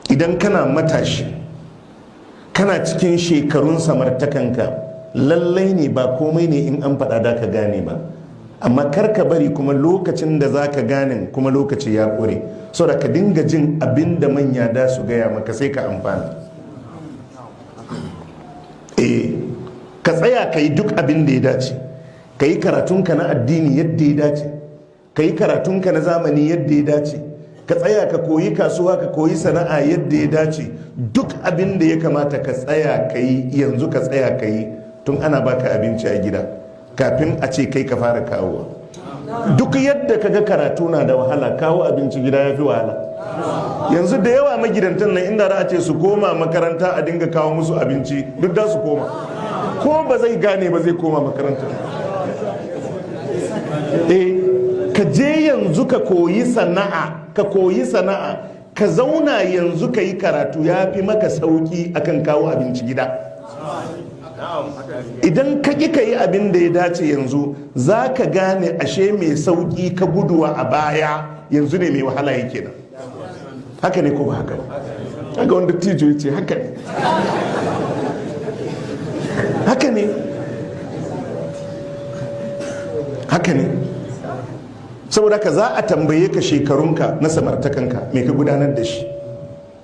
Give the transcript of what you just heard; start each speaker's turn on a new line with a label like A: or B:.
A: idan kana matashi kana cikin shekarun samartakanka, lallai ne ba komai ne in an faɗa da ka gane ba, amma kar ka bari kuma lokacin da za ka gane kuma lokaci ya ƙure, saboda ka dinga jin abin da manya da su gaya maka sai ka amfana. Ka tsaya ka yi duk abin da ya dace, ka yi karatunka na addini yadda ya dace, ka yi karatunka na zamani yadda ya dace, ka tsaya ka koyi kasuwa, ka koyi sana'a yadda ya dace. Duk abin da ya kamata ka tsaya ka yi yanzu, ka tsaya ka yi tun ana baka abinci a gida kafin a ce kai ka fara kawowa. Duk yadda ka ga karatu na da wahala, kawo abinci gida ya fi wahala. Yanzu da yawa magidantan nan inda za a ce su koma makaranta a dinga kawo musu abinci, duk da su koma, ko ba zai gane ba zai koma makaranta. Ka je yanzu ka koyi sana'a, ka zauna yanzu ka yi karatu, ya fi maka sauki akan kawo abinci gida. Idan ka ƙi ka yi abin da ya dace yanzu, za ka gane ashe mai sauki ka guduwa a baya yanzu ne mai wahala yake nan. Haka ne ko ba haka ba? Haka wanda tijo ya ce haka ne, haka ne, haka ne. Saboda ka za a tambaye ka shekarunka na samartakanka mai ka gudanar da shi.